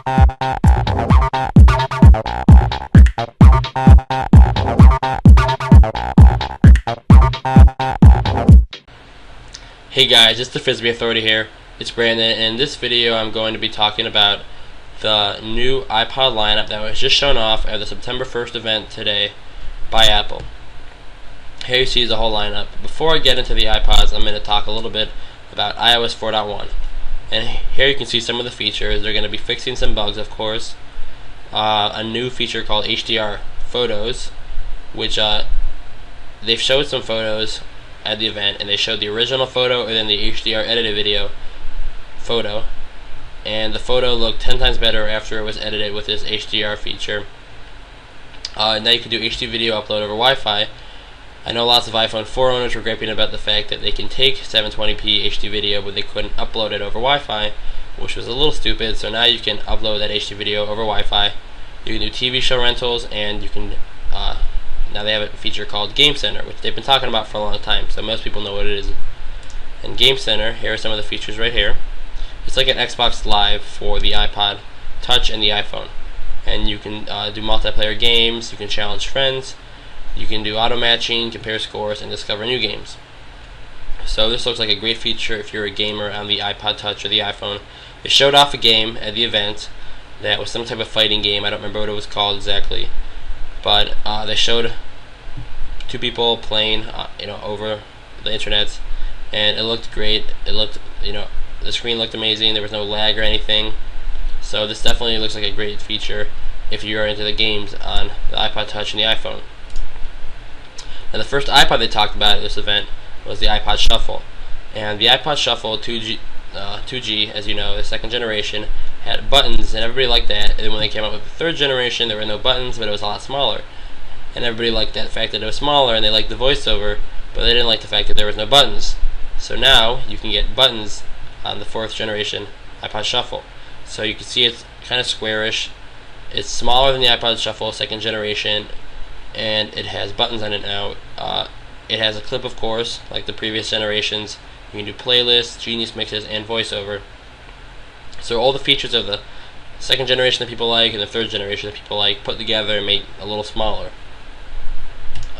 Hey guys, it's the Frisbee Authority here. It's Brandon, and in this video I'm going to be talking about the new iPod lineup that was just shown off at the September 1st event today by Apple. Here you see the whole lineup. Before I get into the iPods, I'm going to talk a little bit about iOS 4.1. And here you can see some of the features. They're going to be fixing some bugs, of course. A new feature called HDR Photos, which they've showed some photos at the event, and they showed the original photo and then the HDR edited video photo, and the photo looked 10 times better after it was edited with this HDR feature. Now you can do HD video upload over Wi-Fi. I know lots of iPhone 4 owners were griping about the fact that they can take 720p HD video, but they couldn't upload it over Wi-Fi, which was a little stupid. So now you can upload that HD video over Wi-Fi. You can do TV show rentals, and you can now they have a feature called Game Center, which they've been talking about for a long time, so most people know what it is. And Game Center, here are some of the features right here. It's like an Xbox Live for the iPod Touch and the iPhone. And you can do multiplayer games, you can challenge friends, you can do auto matching, compare scores, and discover new games. So this looks like a great feature if you're a gamer on the iPod Touch or the iPhone. They showed off a game at the event that was some type of fighting game. I don't remember what it was called exactly, but they showed two people playing over the internet, and it looked great. It looked, the screen looked amazing. There was no lag or anything. So this definitely looks like a great feature if you are into the games on the iPod Touch and the iPhone. Now the first iPod they talked about at this event was the iPod Shuffle. And the iPod Shuffle 2G, as you know, the second generation, had buttons, and everybody liked that. And then when they came out with the third generation, there were no buttons, but it was a lot smaller. And everybody liked that fact that it was smaller, and they liked the voiceover, but they didn't like the fact that there was no buttons. So now you can get buttons on the fourth generation iPod Shuffle. So you can see it's kind of squarish. It's smaller than the iPod Shuffle second generation, and it has buttons on it now. It has a clip, of course, like the previous generations. You can do playlists, Genius mixes, and voiceover. So all the features of the second generation that people like and the third generation that people like put together and made a little smaller.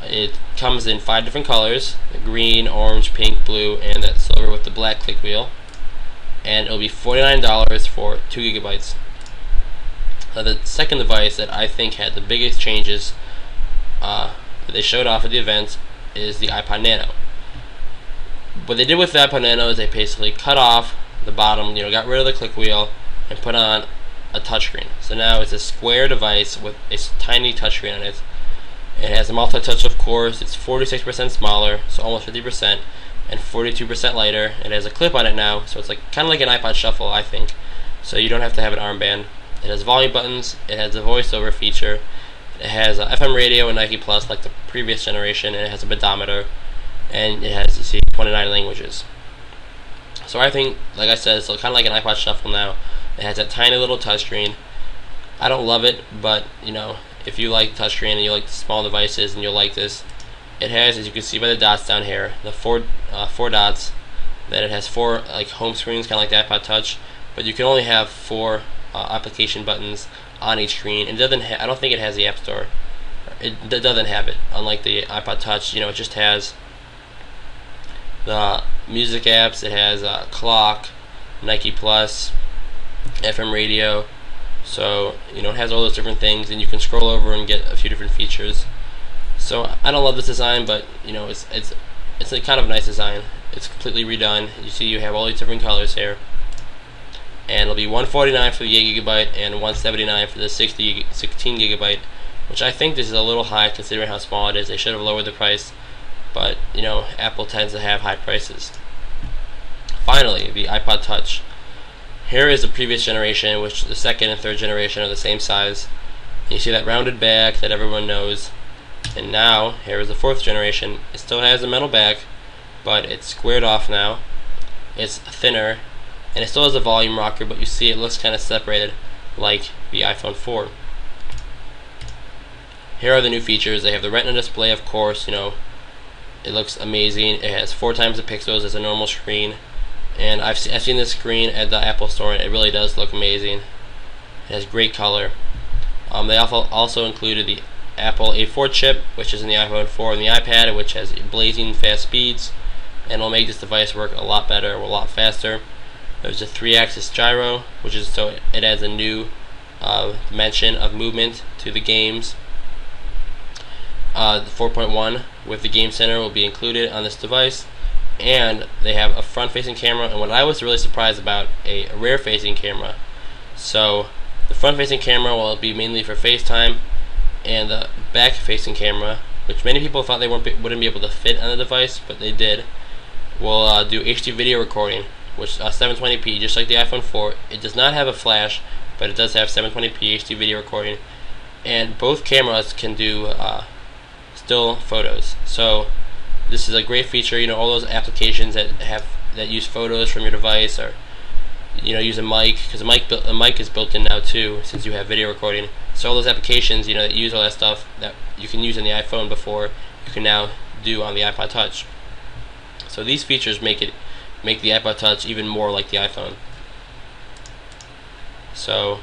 It comes in 5 different colors: the green, orange, pink, blue, and that silver with the black click wheel. And it'll be $49 for 2 gigabytes. The second device that I think had the biggest changes that they showed off at the event is the iPod Nano. What they did with the iPod Nano is they basically cut off the bottom, got rid of the click wheel and put on a touchscreen. So now it's a square device with a tiny touchscreen on it. It has a multi-touch, of course. It's 46% smaller, so almost 50%, and 42% lighter. It has a clip on it now, so it's kind of like an iPod Shuffle, I think. So you don't have to have an armband. It has volume buttons. It has a voiceover feature. It has a FM radio and Nike Plus like the previous generation, and it has a pedometer, and it has, 29 languages. So I think, like I said, it's kind of like an iPod Shuffle now. It has that tiny little touchscreen. I don't love it, but if you like touchscreen and you like small devices and you'll like this, it has, as you can see by the dots down here, the four dots. That it has 4 home screens, kind of like the iPod Touch, but you can only have 4 application buttons on each screen. And it doesn't. I don't think it has the App Store. It doesn't have it. Unlike the iPod Touch, it just has the music apps. It has clock, Nike Plus, FM radio. So it has all those different things, and you can scroll over and get a few different features. So I don't love this design, but it's a kind of nice design. It's completely redone. You see, you have all these different colors here, and it'll be $149 for the 8 gigabyte and $179 for the 16 gigabyte, which I think this is a little high considering how small it is. They should have lowered the price, but Apple tends to have high prices. Finally, the iPod Touch. Here is the previous generation, which the second and third generation are the same size. And you see that rounded back that everyone knows. And now, here is the fourth generation. It still has a metal back, but it's squared off now. It's thinner, and it still has a volume rocker, but you see it looks kind of separated like the iPhone 4. Here are the new features. They have the Retina display, of course. It looks amazing. It has 4 times the pixels as a normal screen. And I've seen this screen at the Apple Store, and it really does look amazing. It It has great color. They also included the Apple A4 chip, which is in the iPhone 4 and the iPad, which has blazing fast speeds, and will make this device work a lot better, a lot faster. There's a 3-axis gyro, which is so it adds a new dimension of movement to the games. The 4.1 with the Game Center will be included on this device, and they have a front-facing camera, and what I was really surprised about, a rear-facing camera. So the front-facing camera will be mainly for FaceTime, and the back-facing camera, which many people thought they wouldn't be able to fit on the device, but they did, will do HD video recording, which 720p, just like the iPhone 4. It does not have a flash, but it does have 720p HD video recording, and both cameras can do still photos. So this is a great feature. You know, all those applications that use photos from your device, or use a mic, because a mic is built in now too, since you have video recording. So all those applications, that use all that stuff that you can use on the iPhone before, you can now do on the iPod Touch. So these features make the iPod Touch even more like the iPhone. So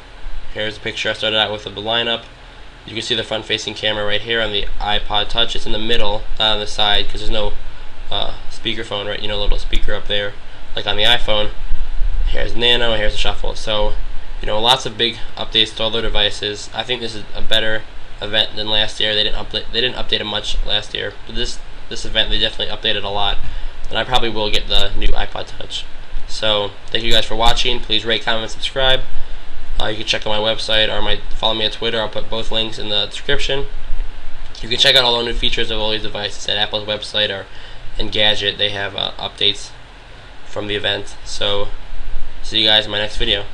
here's a picture I started out with of the lineup. You can see the front-facing camera right here on the iPod Touch. It's in the middle, not on the side, because there's no speakerphone, right? Little speaker up there, like on the iPhone. Here's Nano, and here's the Shuffle. So, lots of big updates to all their devices. I think this is a better event than last year. They didn't update it much last year, but this event they definitely updated a lot, and I probably will get the new iPod Touch. So, thank you guys for watching. Please rate, comment, and subscribe. You can check out my website or follow me on Twitter. I'll put both links in the description. You can check out all the new features of all these devices at Apple's website or Engadget. They have updates from the event. So, see you guys in my next video.